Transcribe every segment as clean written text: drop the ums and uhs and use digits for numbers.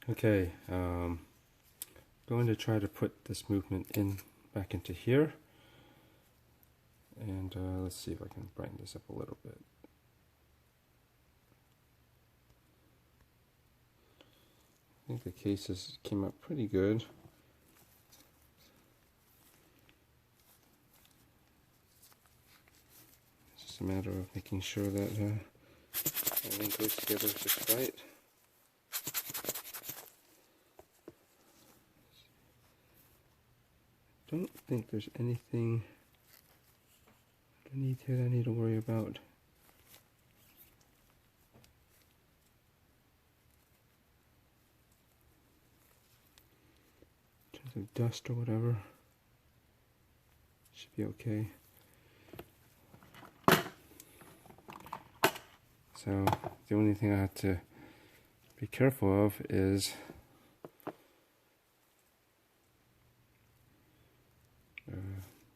Okay, going to try to put this movement back into here, and let's see if I can brighten this up a little bit. I think the cases came out pretty good. It's just a matter of making sure that everything goes together just right. Don't think there's anything underneath here that I need to worry about. In terms of dust or whatever, should be okay. So the only thing I have to be careful of is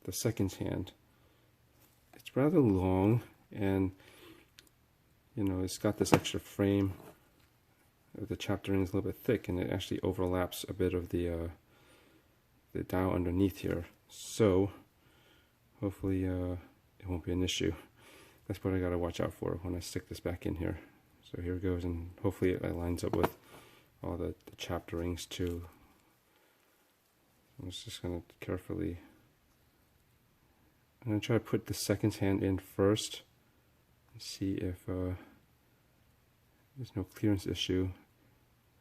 the second hand. It's rather long, and you know, it's got this extra frame. The chaptering is a little bit thick, and it actually overlaps a bit of the dial underneath here. So hopefully it won't be an issue. That's what I got to watch out for when I stick this back in here. So here it goes, and hopefully it lines up with all the chapterings too. I'm just going to carefully. I'm going to try to put the second hand in first and see if there's no clearance issue.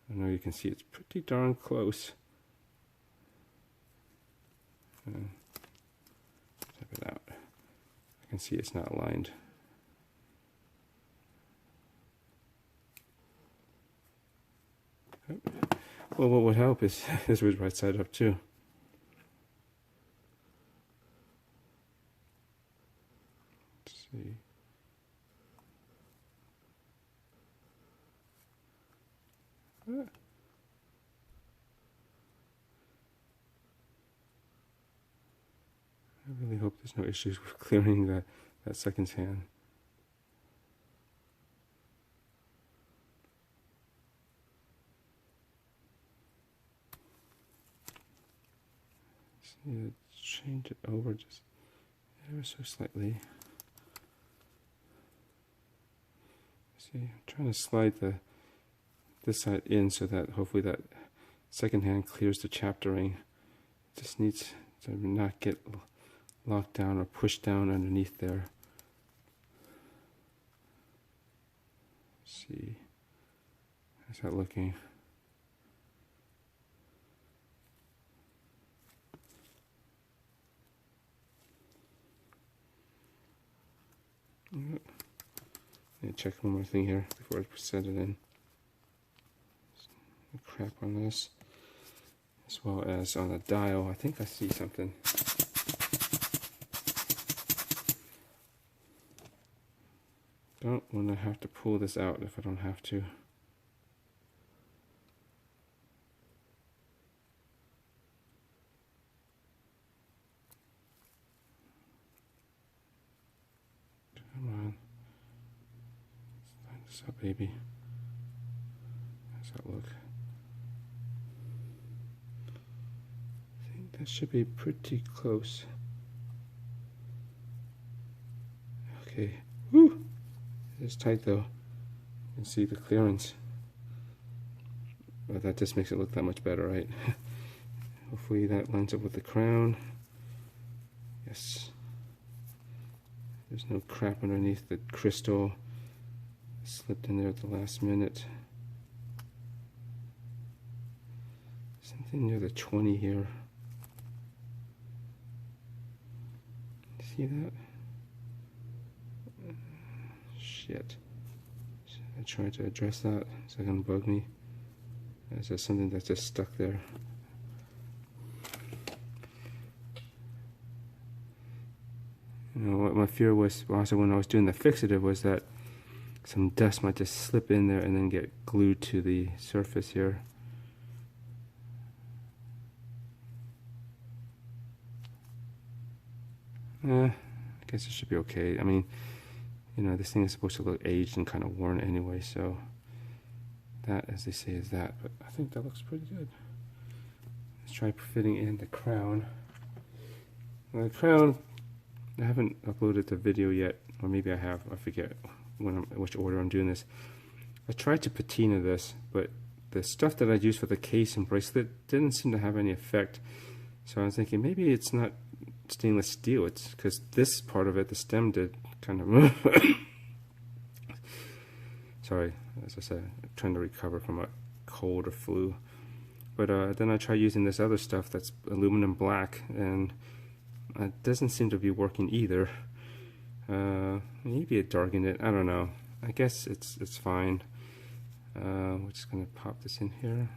I know you can see it's pretty darn close. Type it out. I can see it's not aligned. Well, what would help is this was right side up too. Let's see. I really hope there's no issues with clearing that second hand. Just need to change it over just ever so slightly. See, I'm trying to slide this side in so that hopefully that second hand clears the chaptering. It just needs to not get locked down or pushed down underneath there. Let's see, how's that looking? Let me check one more thing here before I set it in. Crap on this, as well as on the dial. I think I see something. Don't want to have to pull this out if I don't have to. Come on. Let's line this up, baby. How's that look? I think that should be pretty close. Okay. Woo! It's tight though. You can see the clearance. But that just makes it look that much better, right? Hopefully that lines up with the crown. Yes. There's no crap underneath the crystal. Slipped in there at the last minute. Something near the 20 here. See that? Shit. I tried to address that. It's not gonna bug me. It's just something that's just stuck there. You know, what my fear was also when I was doing the fixative was that some dust might just slip in there and then get glued to the surface here. I guess it should be okay. I mean, you know, this thing is supposed to look aged and kind of worn anyway, so that, as they say, is that, but I think that looks pretty good. Let's try fitting in the crown. Now, the crown, I haven't uploaded the video yet, or maybe I have, I forget which order I'm doing this. I tried to patina this, but the stuff that I used for the case and bracelet didn't seem to have any effect. So I was thinking maybe it's not stainless steel, it's because this part of it, the stem, did kind of sorry, as I said, I'm trying to recover from a cold or flu. But then I tried using this other stuff that's aluminum black, and it doesn't seem to be working either. Maybe it darkened it, I don't know. I guess it's fine. We're just going to pop this in here,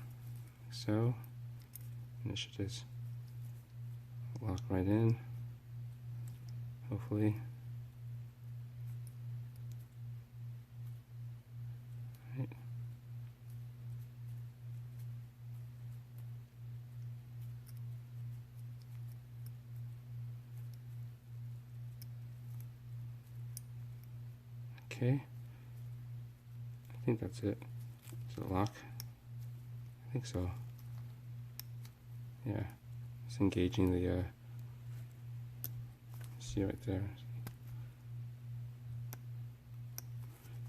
like so, and it should just lock right in, hopefully. Right. Okay, I think that's it. Is it lock? I think so. Yeah, it's engaging the, see right there.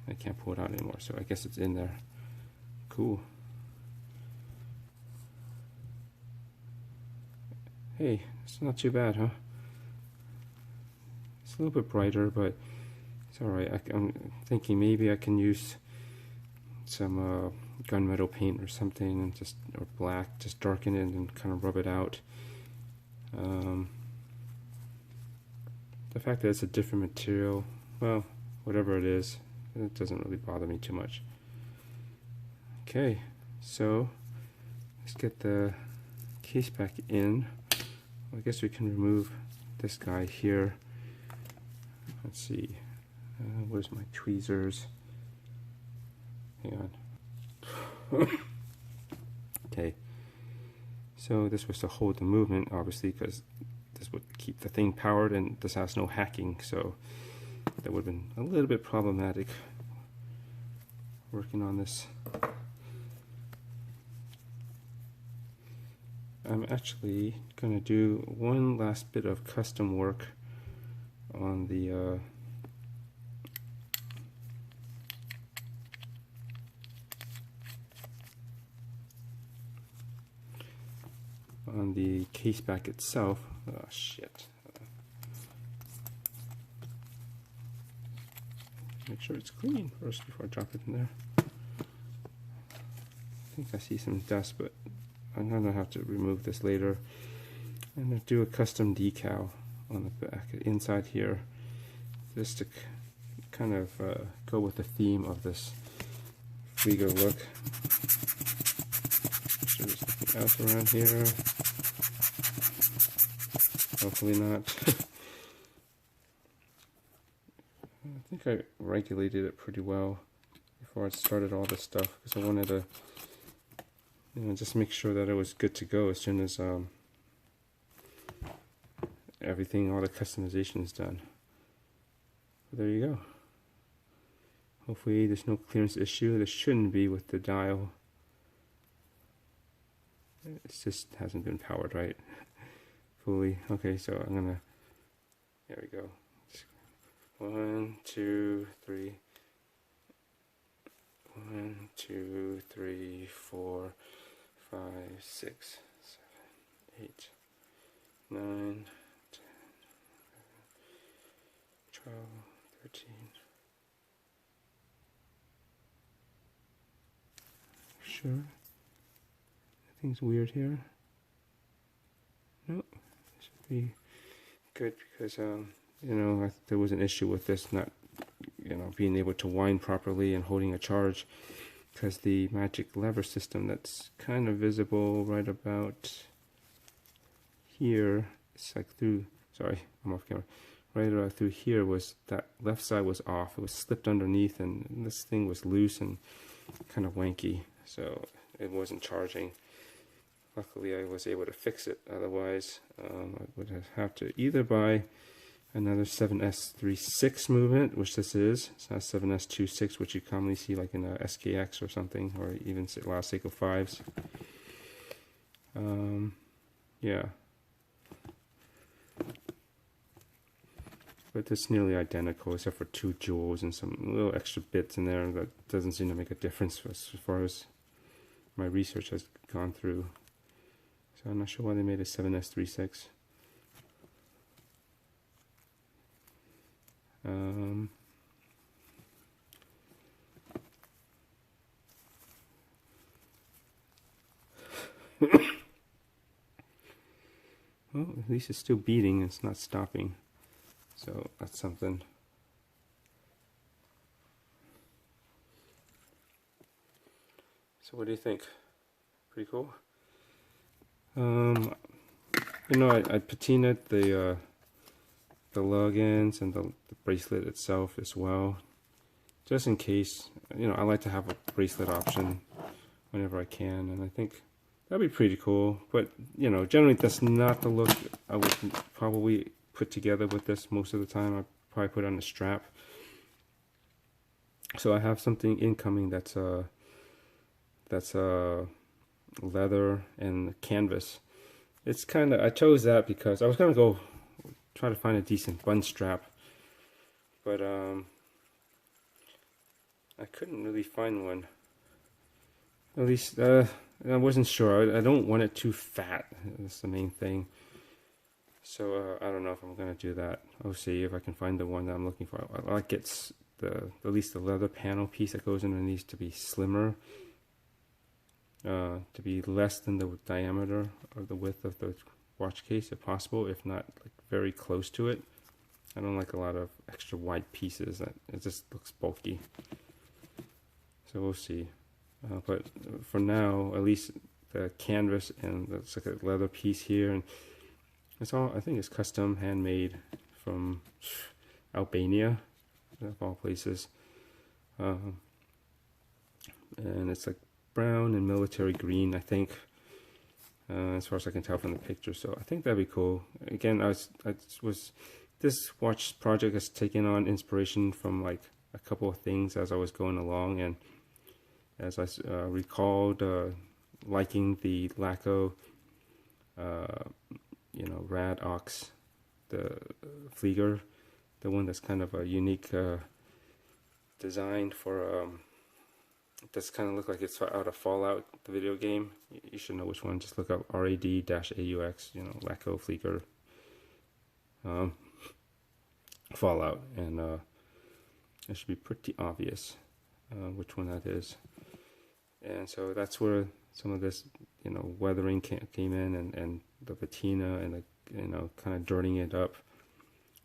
I can't pull it out anymore, so I guess it's in there. Cool. Hey, it's not too bad, huh? It's a little bit brighter, but it's alright. I'm thinking maybe I can use some gunmetal paint or something, and just, or black, just darken it and kind of rub it out. The fact that it's a different material, well, whatever it is, it doesn't really bother me too much. Okay, so let's get the case back in. Well, I guess we can remove this guy here. Let's see, where's my tweezers? Hang on. Okay, so this was to hold the movement, obviously, because this would keep the thing powered, and this has no hacking, so that would have been a little bit problematic working on this. I'm actually going to do one last bit of custom work on the case back itself. Oh shit. Make sure it's clean first before I drop it in there. I think I see some dust, but I'm gonna have to remove this later. I'm gonna do a custom decal on the back inside here, just to kind of go with the theme of this Flieger look. So there's nothing else around here. Hopefully not. I think I regulated it pretty well before I started all this stuff, because I wanted to, you know, just make sure that it was good to go as soon as everything, all the customization is done. But there you go. Hopefully there's no clearance issue. There shouldn't be with the dial. It just hasn't been powered right fully. Okay, so I'm gonna, there we go. 1, 2, 3. 1, 2, 3, 4, 5, 6, 7, 8, 9, 10, 12, 13. Sure. Everything's weird here. Nope. This should be good, because you know, there was an issue with this not, you know, being able to wind properly and holding a charge, because the magic lever system that's kind of visible right about here, it's like through, sorry, I'm off camera, right about through here, was that left side was off. It was slipped underneath, and this thing was loose and kind of wanky, so it wasn't charging. Luckily I was able to fix it, otherwise I would have to either buy Another 7S36 movement, which this is. It's not 7S26, which you commonly see like in a SKX or something, or even a lot of Seiko 5s. Yeah. But it's nearly identical, except for 2 jewels and some little extra bits in there that doesn't seem to make a difference as far as my research has gone through. So I'm not sure why they made a 7S36. Well, at least it's still beating, it's not stopping. So that's something. So what do you think? Pretty cool? You know, I patina'd the lug ends and the bracelet itself as well, just in case. You know, I like to have a bracelet option whenever I can, and I think that'd be pretty cool. But you know, generally that's not the look I would probably put together with this. Most of the time I'd probably put on a strap. So I have something incoming that's leather and canvas. It's kind of, I chose that because I was gonna go try to find a decent bun strap, but I couldn't really find one. At least I wasn't sure. I don't want it too fat. That's the main thing. So I don't know if I'm gonna do that. I'll see if I can find the one that I'm looking for. I like it, at least the leather panel piece that goes underneath to be slimmer, to be less than the diameter or the width of the watch case if possible, if not like very close to it. I don't like a lot of extra wide pieces. It just looks bulky. So we'll see. But for now, at least the canvas and it's like a leather piece here, and it's all, I think it's custom handmade from Albania, of all places. And it's like brown and military green, I think, as far as I can tell from the picture. So I think that'd be cool. Again, this watch project has taken on inspiration from like a couple of things as I was going along, and as I recalled liking the Laco, you know, Rad Ox, the Flieger, the one that's kind of a unique design for does kind of look like it's out of Fallout, the video game. You should know which one. Just look up RAD-AUX, you know, Laco Flieger, Fallout, and it should be pretty obvious which one that is. And so that's where some of this, you know, weathering came in, and the patina, and the, you know, kind of dirtying it up,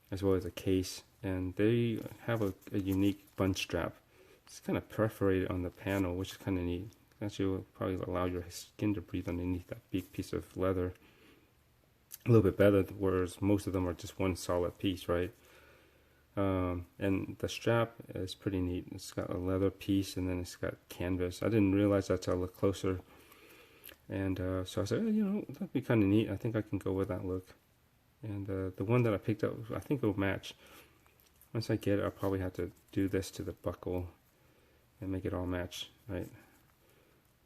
as well as a case. And they have a unique bun strap. It's kind of perforated on the panel, which is kind of neat. Actually, will probably allow your skin to breathe underneath that big piece of leather a little bit better, whereas most of them are just one solid piece, right? And the strap is pretty neat. It's got a leather piece, and then it's got canvas. I didn't realize that till I looked closer, and so I said, you know, that'd be kind of neat. I think I can go with that look. And the one that I picked up, I think it'll match. Once I get it, I'll probably have to do this to the buckle and make it all match, right?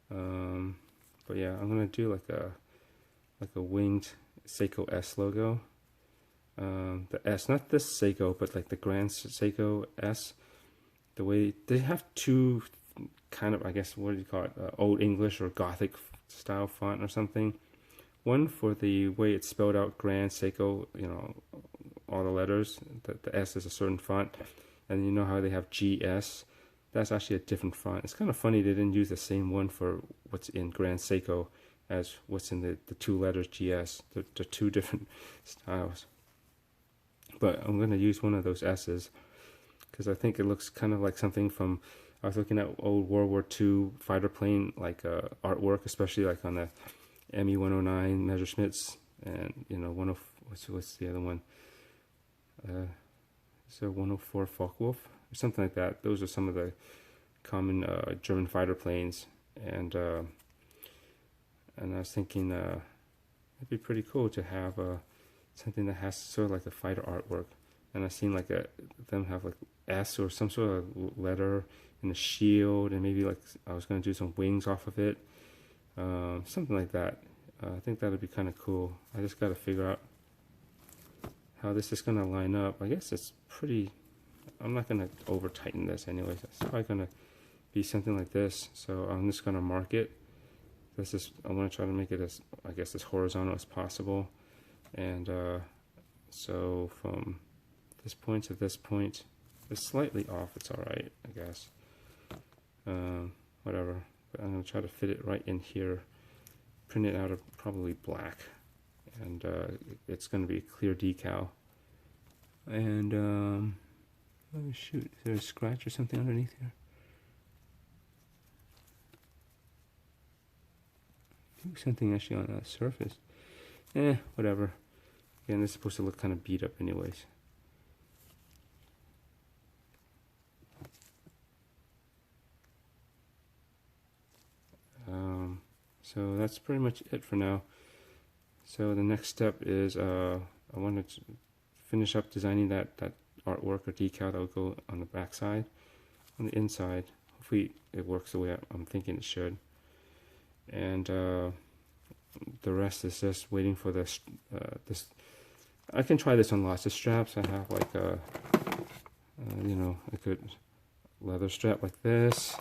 But yeah, I'm gonna do like a winged Seiko S logo. The S, not this Seiko, but like the Grand Seiko S. The way they have two kind of, I guess, what do you call it? Old English or Gothic style font or something. One for the way it's spelled out, Grand Seiko, you know, all the letters. The S is a certain font, and you know how they have GS. That's actually a different font. It's kind of funny they didn't use the same one for what's in Grand Seiko as what's in the two letters GS. They're two different styles. But I'm going to use one of those S's because I think it looks kind of like something from, I was looking at old World War II fighter plane like artwork, especially like on the ME-109 Messerschmitts, and you know, what's the other one? So 104 Focke-Wulf or something like that. Those are some of the common German fighter planes, and I was thinking it'd be pretty cool to have something that has sort of like the fighter artwork. and I seen like them have like S or some sort of letter in the shield, and maybe like I was going to do some wings off of it, something like that. I think that would be kind of cool. I just got to figure out how this is going to line up. I guess it's pretty, I'm not going to over tighten this anyways. It's probably going to be something like this. So I'm just going to mark it. This is, I want to try to make it as, I guess, as horizontal as possible. And so from this point to this point, it's slightly off. It's all right, I guess. Whatever. But I'm going to try to fit it right in here. Print it out of probably black. And it's going to be a clear decal. And, oh shoot, is there a scratch or something underneath here? Something actually on the surface. Whatever. Again, this is supposed to look kind of beat up anyways. So that's pretty much it for now. So the next step is I want to finish up designing that artwork or decal that will go on the back side. On the inside, hopefully it works the way I'm thinking it should. And the rest is just waiting for this. I can try this on lots of straps. I have like a, you know, a good leather strap like this.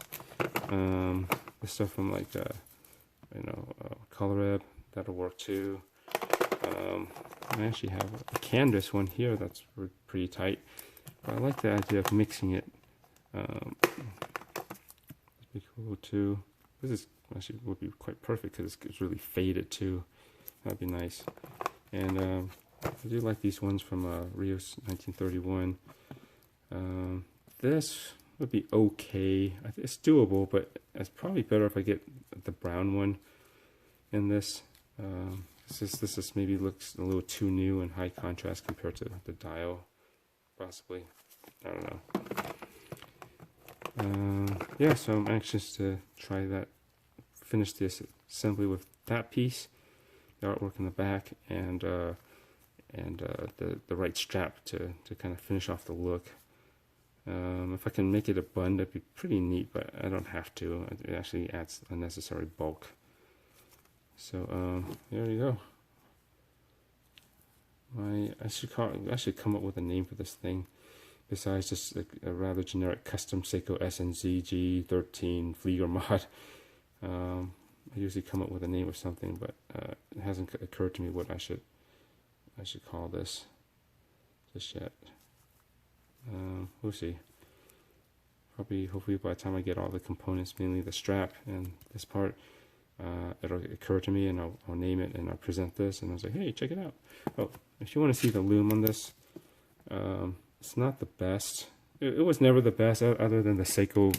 The stuff from like, you know, Colorab, that'll work too. I actually have a canvas one here that's pretty tight. But I like the idea of mixing it. It'd be cool too. This is actually would be quite perfect because it's really faded too. That'd be nice. And I do like these ones from Rios 1931. This would be okay. It's doable, but it's probably better if I get the brown one in this. This is maybe looks a little too new and high contrast compared to the dial, possibly. I don't know. Yeah, so I'm anxious to try that. Finish this assembly with that piece, the artwork in the back, and the right strap to kind of finish off the look. If I can make it a bun, that'd be pretty neat, but I don't have to. It actually adds unnecessary bulk. So there you go. I should come up with a name for this thing, besides just a rather generic custom Seiko SNZG13 Flieger mod. I usually come up with a name or something, but it hasn't occurred to me what I should call this just yet. We'll see. Hopefully by the time I get all the components, mainly the strap and this part, it'll occur to me and I'll name it and I'll present this and I was like, hey, check it out. Oh, if you want to see the loom on this, it's not the best. It was never the best other than the Seiko,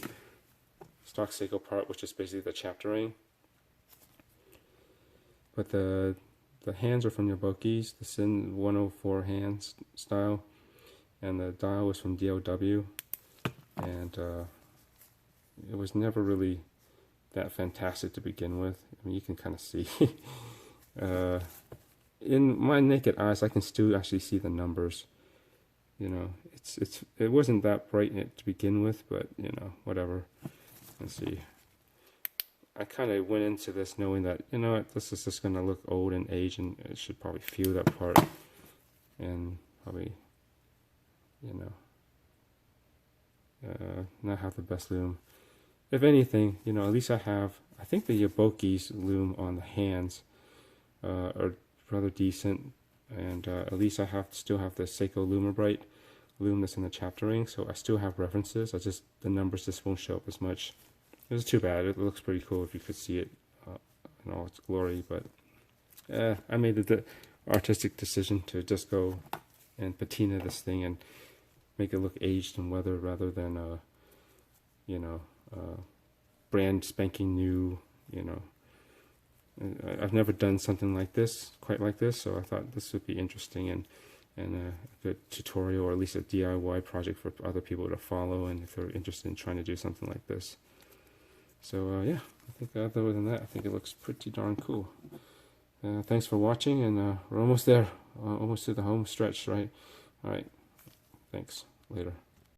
stock Seiko part, which is basically the chapter ring. But the hands are from Yabuki's, the Sin 104 hands style, and the dial was from DOW, and it was never really that fantastic to begin with. I mean, you can kind of see. In my naked eyes, I can still actually see the numbers. You know, it wasn't that bright to begin with, but you know, whatever. Let's see. I kind of went into this knowing that, you know, this is just going to look old and aged, and it should probably feel that part, and probably, you know, not have the best loom. If anything, you know, at least I think the Yabuki's loom on the hands are rather decent, and at least I still have the Seiko Lumabrite loom that's in the chapter ring, so I still have references. The numbers just won't show up as much. It was too bad. It looks pretty cool if you could see it in all its glory, but I made the artistic decision to just go and patina this thing and make it look aged and weathered rather than you know, brand spanking new. You know, I've never done something like this, quite like this, so I thought this would be interesting and a good tutorial, or at least a DIY project for other people to follow, and if they're interested in trying to do something like this. So yeah, I think other than that, I think it looks pretty darn cool. Thanks for watching, and we're almost there, almost to the home stretch, right? All right, Thanks. Later.